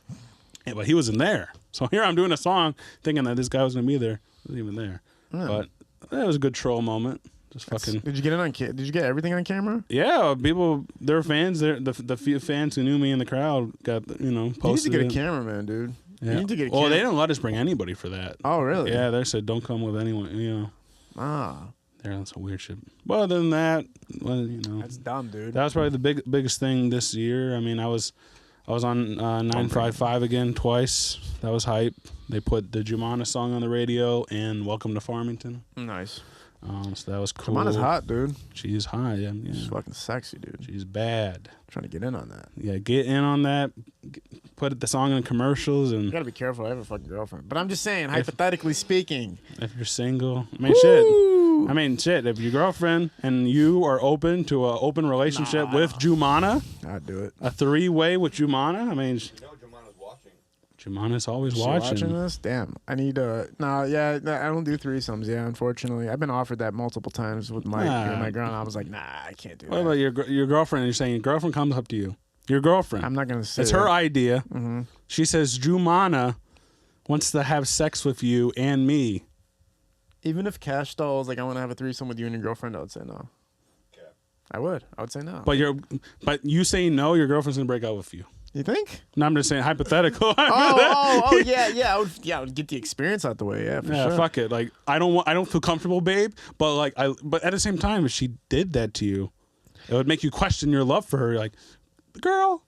Yeah, but he wasn't there. So here I'm doing a song thinking that this guy was going to be there. He wasn't even there. Yeah. But that was a good troll moment. Just fucking. Did you get it on Did you get everything on camera? Yeah, people, their fans, the few fans who knew me in the crowd got, posted. You need to get a cameraman, dude. Yeah. You need to get a camera. Well, they didn't let us bring anybody for that. Oh, really? Yeah, they said don't come with anyone, Ah. That's some weird shit. But other than that, That's dumb, dude. That was probably the biggest thing this year. I mean, I was on 955 again twice. That was hype. They put the Jumana song on the radio and Welcome to Farmington. Nice. So that was cool. Jumana's hot, dude. She's hot. Yeah. She's fucking sexy, dude. She's bad. Trying to get in on that. Yeah, get in on that. Put the song in commercials and. You gotta be careful. I have a fucking girlfriend, but I'm just saying, hypothetically speaking. If you're single, shit. If your girlfriend and you are open to an open relationship with Jumana, I'd do it. A 3-way with Jumana. I mean. Jumana's watching. Jumana's always watching this. Damn, I need I don't do threesomes. Yeah, unfortunately, I've been offered that multiple times with my girl. And I was like, nah, I can't do that. What about your girlfriend? You're saying your girlfriend comes up to you. Your girlfriend. I'm not gonna say it's that. her idea. Mm-hmm. She says Jumana wants to have sex with you and me. Even if Cash Doll was like, I want to have a threesome with you and your girlfriend, I would say no. I would say no. But you saying no, your girlfriend's gonna break up with you. You think? No, I'm just saying hypothetical. Yeah. I would get the experience out the way. Yeah, for sure. Fuck it. Like I don't feel comfortable, babe. But but at the same time, if she did that to you, it would make you question your love for her. You're like, girl,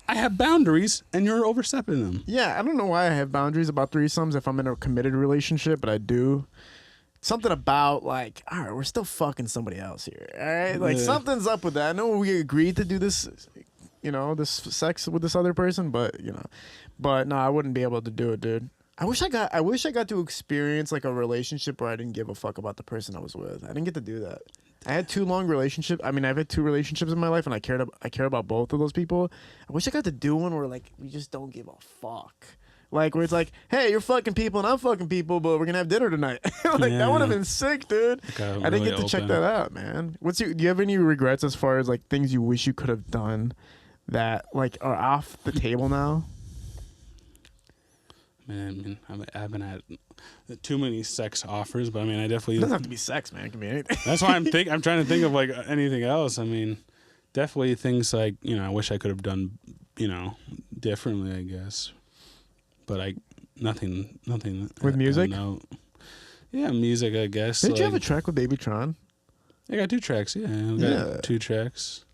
I have boundaries, and you're overstepping them. Yeah, I don't know why I have boundaries about threesomes if I'm in a committed relationship, but I do. Something about like, all right, we're still fucking somebody else here. All right, like something's up with that. I know we agreed to do this, this sex with this other person, but no, I wouldn't be able to do it, dude. I wish I got to experience like a relationship where I didn't give a fuck about the person I was with. I didn't get to do that. I had 2 long relationships. I mean, I've had 2 relationships in my life, and I care about both of those people. I wish I got to do one where like we just don't give a fuck. Like where it's like, hey, you're fucking people and I'm fucking people, but we're gonna have dinner tonight. That would have been sick, dude. I didn't get to check that out, man. Do you have any regrets as far as like things you wish you could have done that like are off the table now? Man, I haven't had too many sex offers, but I mean, I definitely. It doesn't have to be sex, man. It can be anything. That's why I'm trying to think of like anything else. I mean, definitely things like I wish I could have done differently, I guess. But nothing with music. Yeah, music. I guess. Did you have a track with BabyTron? I got 2 tracks. Yeah, I got 2 tracks.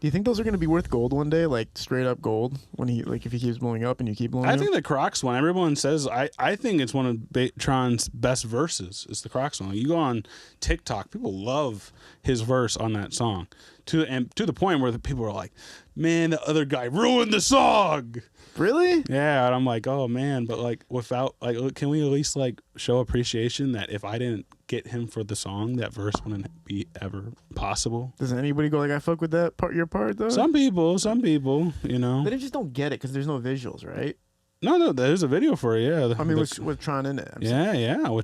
Do you think those are going to be worth gold one day, like straight up gold, when if he keeps blowing up and you keep blowing up? I think the Crocs one, everyone says, I think it's one of Tron's best verses. It's the Crocs one. You go on TikTok, people love his verse on that song, to the point where the people are like, man, the other guy ruined the song. Really? Yeah, and I'm like, oh man, but like without can we at least like show appreciation that if I didn't get him for the song, that verse wouldn't be ever possible? Does anybody go like, I fuck with that part, your part though? Some people, They just don't get it because there's no visuals, right? No, there's a video for it. Yeah, I mean, with Tron in it. With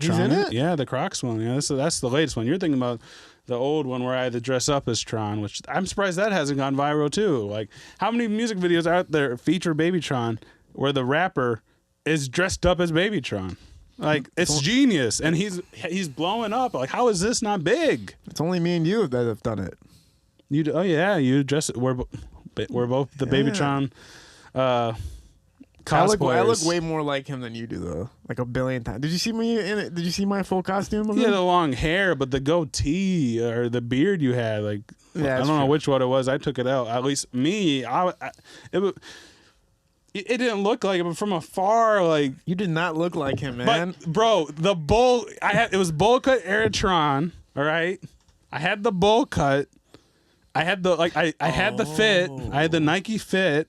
He's Tron in it. Yeah, the Crocs one. Yeah, that's the latest one. You're thinking about the old one where I had to dress up as Tron, which I'm surprised that hasn't gone viral too. Like, how many music videos out there feature BabyTron where the rapper is dressed up as BabyTron? Like, it's genius, and he's blowing up. Like, how is this not big? It's only me and you that have done it. You dress. We're both the BabyTron. I look way more like him than you do, though. Like a billion times. Did you see me in it? Did you see my full costume? Yeah, the long hair, but the goatee or the beard you had, like, I don't know which one it was. I took it out. At least me, it didn't look like it, but from afar, like, you did not look like him, man. But, bro, it was bowl cut era Tron. All right, I had the bowl cut. I had the I had the fit. I had the Nike fit.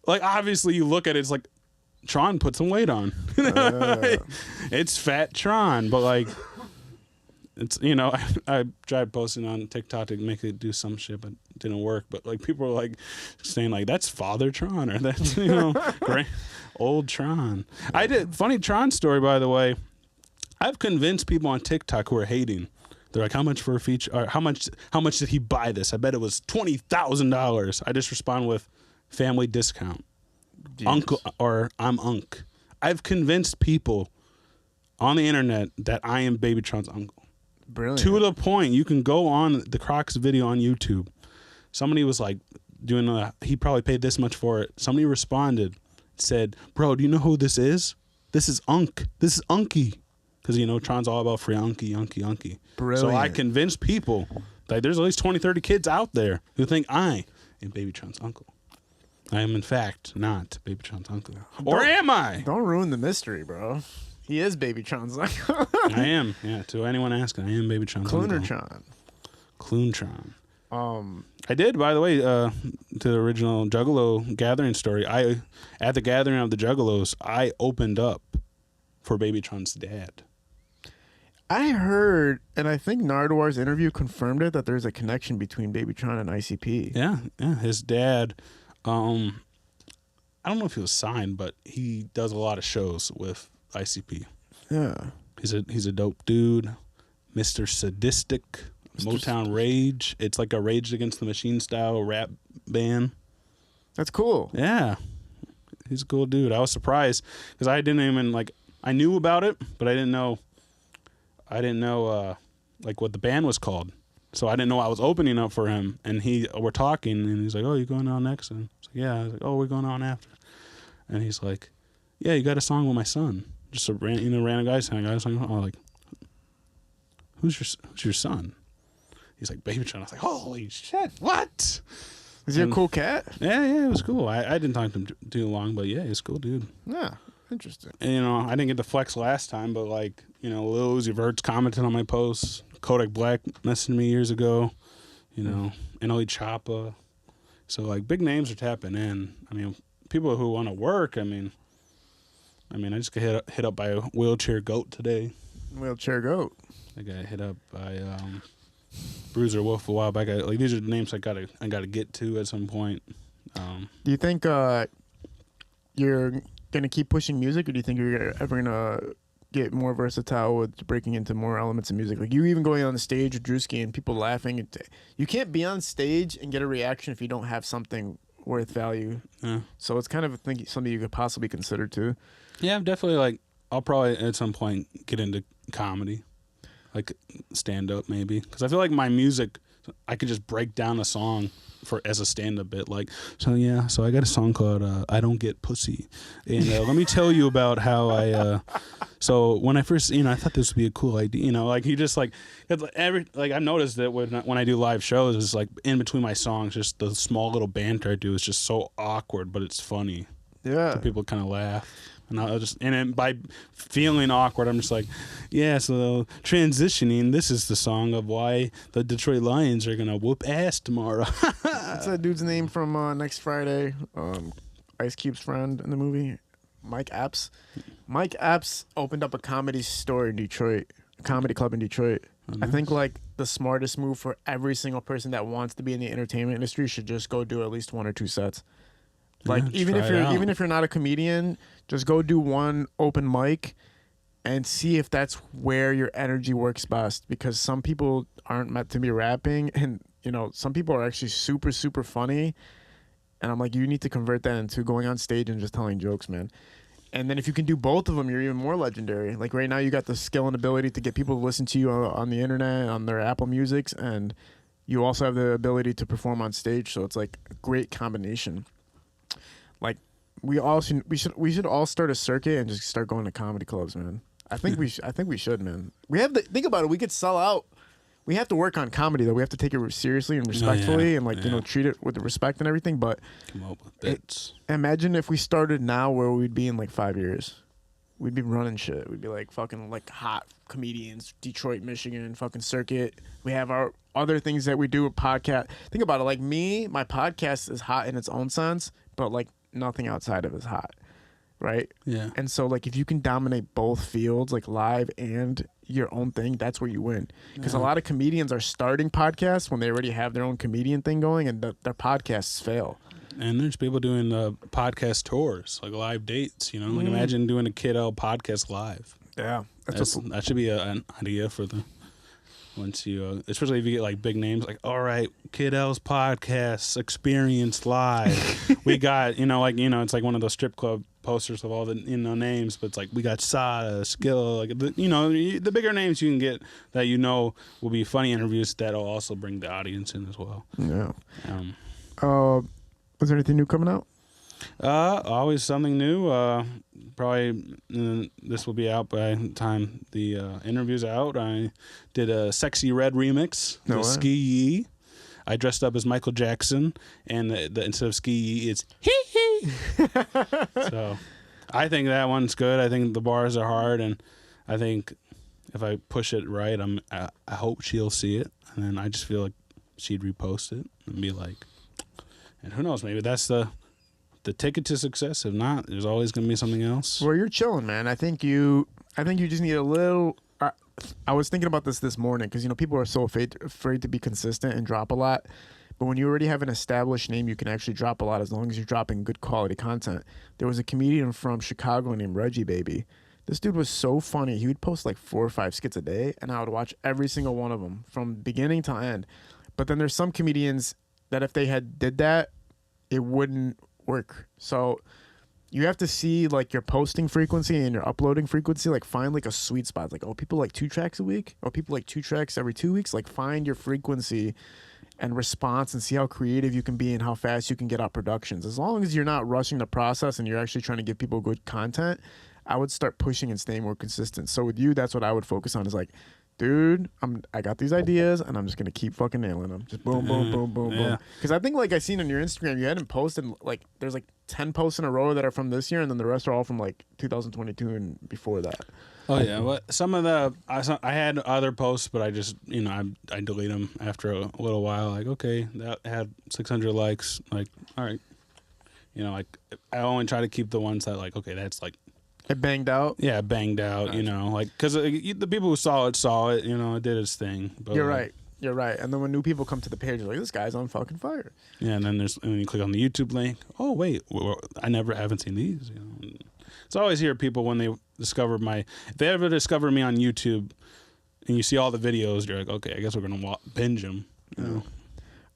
Like, obviously, you look at it, it's like, Tron put some weight on. It's fat Tron, but like, it's I tried posting on TikTok to make it do some shit, but it didn't work. But like, people were like saying like, that's Father Tron, or that's great old Tron. I did funny Tron story, by the way. I've convinced people on TikTok who are hating. They're like, how much for a feature? Or how much did he buy this? I bet it was $20,000. I just respond with, family discount. Jeez. Uncle, or I'm Unc. I've convinced people on the internet that I am BabyTron's uncle. Brilliant. To the point, you can go on the Crocs video on YouTube. Somebody was like he probably paid this much for it. Somebody responded, said, bro, do you know who this is? This is Unc. This is Unky. Because, Tron's all about free Unky. Brilliant. So I convinced people that there's at least 20, 30 kids out there who think I am BabyTron's uncle. I am, in fact, not BabyTron's uncle. Or am I? Don't ruin the mystery, bro. He is BabyTron's uncle. I am. Yeah, to anyone asking, I am BabyTron's uncle. Clooner-tron. Cloontron. I did, by the way, to the original Juggalo gathering story, at the gathering of the Juggalos, I opened up for BabyTron's dad. I heard, and I think Nardwar's interview confirmed it, that there's a connection between BabyTron and ICP. Yeah. His dad... I don't know if he was signed, but he does a lot of shows with ICP. Yeah. He's a dope dude. Mr. Sadistic, Motown Rage. It's like a Rage Against the Machine style rap band. That's cool. Yeah. He's a cool dude. I was surprised because I didn't even I knew about it, but I didn't know I didn't know like what the band was called. So I didn't know I was opening up for him, and we're talking, and he's like, "Oh, you going on next?" And I was like, "Yeah." I was like, "Oh, we're going on after." And he's like, "Yeah, you got a song with my son." Just a random guy saying, "I was like, who's your son?" He's like, "BabyTron." I was like, "Holy shit, what?" Is he a cool cat? Yeah, it was cool. I didn't talk to him too long, but yeah, he's a cool dude. Yeah, interesting. And, I didn't get to flex last time, but like, Lil Uzi Vert's commented on my posts. Kodak Black messaged me years ago. NLE Choppa. So like, big names are tapping in. I mean, people who want to work. I mean, I just got hit up by a wheelchair goat today. Wheelchair goat. I got hit up by Bruiser Wolf a while back. Like, these are the names I gotta get to at some point. Do you think you're gonna keep pushing music, or do you think you're ever gonna get more versatile with breaking into more elements of music? Like, you even going on the stage with Druski and people laughing. You can't be on stage and get a reaction if you don't have something worth value. Yeah. So it's kind of something you could possibly consider too. Yeah, I'm definitely like, I'll probably at some point get into comedy, like stand up maybe, because I feel like my music, I could just break down a song as a stand-up bit, like, so I got a song called I Don't Get Pussy, and let me tell you about how so when I first, I thought this would be a cool idea, like, you just like I've noticed that when I do live shows, it's like in between my songs, just the small little banter I do is just so awkward, but it's funny. Yeah, so people kind of laugh. And then by feeling awkward, I'm just like, yeah, so transitioning, this is the song of why the Detroit Lions are going to whoop ass tomorrow. What's that dude's name from Next Friday? Ice Cube's friend in the movie? Mike Epps. Mike Epps opened up a comedy store in Detroit, a comedy club in Detroit. Oh, nice. I think like the smartest move for every single person that wants to be in the entertainment industry should just go do at least 1 or 2 sets. Like, even if you're not a comedian, just go do one open mic and see if that's where your energy works best, because some people aren't meant to be rapping, and some people are actually super, super funny, and I'm like, you need to convert that into going on stage and just telling jokes, man. And then if you can do both of them, you're even more legendary. Like, right now you got the skill and ability to get people to listen to you on the internet, on their Apple Musics, and you also have the ability to perform on stage, so it's like a great combination. Like, we should all start a circuit and just start going to comedy clubs, man. I think we should, man. We have to think about it. We could sell out. We have to work on comedy though. We have to take it seriously and respectfully, and treat it with respect and everything. But come up with bits. Imagine if we started now, where we'd be in like 5 years. We'd be running shit. We'd be like fucking like hot comedians, Detroit, Michigan, fucking circuit. We have our other things that we do with podcast. Think about it. Like me, my podcast is hot in its own sense, but like nothing outside of it is hot, right? Yeah. And so like if you can dominate both fields, like live and your own thing, that's where you win. Because a lot of comedians are starting podcasts when they already have their own comedian thing going, and their podcasts fail. And there's people doing podcast tours, like live dates. Like imagine doing a Kid L podcast live. Yeah, that should be an idea for the. Once you, especially if you get like big names, like, all right, Kid L's podcast experience live. We got, it's like one of those strip club posters of all the, names, but it's like, we got Sada, Skill, like, the bigger names you can get that, will be funny interviews that'll also bring the audience in as well. Yeah. Is there anything new coming out? Always something new. Probably this will be out by the time the interview's out. I did a Sexy Red remix, Ski Yee. I dressed up as Michael Jackson, and instead of Ski Yee, it's hee hee. So I think that one's good. I think the bars are hard, and I think if I push it right, I hope she'll see it, and then I just feel like she'd repost it and be like, and who knows, maybe that's the ticket to success. If not, there's always going to be something else. Well, you're chilling, man. I think you just need a little. I was thinking about this morning because people are so afraid to be consistent and drop a lot. But when you already have an established name, you can actually drop a lot as long as you're dropping good quality content. There was a comedian from Chicago named Reggie Baby. This dude was so funny. He would post like 4 or 5 skits a day, and I would watch every single one of them from beginning to end. But then there's some comedians that if they did that, it wouldn't work. So you have to see like your posting frequency and your uploading frequency. Like find like a sweet spot. Like, oh, people like 2 tracks a week. Oh, people like 2 tracks every 2 weeks. Like find your frequency and response and see how creative you can be and how fast you can get out productions. As long as you're not rushing the process and you're actually trying to give people good content, I would start pushing and staying more consistent. So with you, that's what I would focus on is like, dude, I got these ideas and I'm just going to keep fucking nailing them. Just boom, boom, boom, boom, boom. Because I think like I seen on your Instagram, you hadn't posted like, there's like 10 posts in a row that are from this year and then the rest are all from like 2022 and before that. Oh yeah, well, some of the I had other posts, but I just I delete them after a little while. Like okay, that had 600 likes. Like all right, like I only try to keep the ones that like okay, that's like it banged out. Yeah, banged out. Nice. Like because the people who saw it. It did its thing. But, You're right. You're right. And then when new people come to the page, they're like, this guy's on fucking fire. Yeah, and then you click on the YouTube link. Oh wait, I haven't seen these. So I always hear people when they discover if they ever discover me on YouTube and you see all the videos, you're like, okay, I guess we're going to binge them.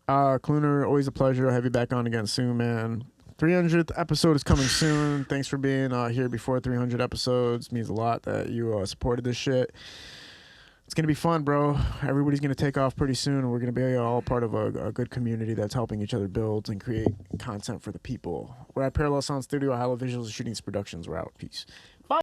Clooner, always a pleasure. I'll have you back on again soon, man. 300th episode is coming soon. Thanks for being here before 300 episodes. Means a lot that you supported this shit. It's going to be fun, bro. Everybody's going to take off pretty soon, and we're going to be all part of a good community that's helping each other build and create content for the people. We're at Parallel Sound Studio, Hello Visuals, Shootings Productions. We're out. Peace.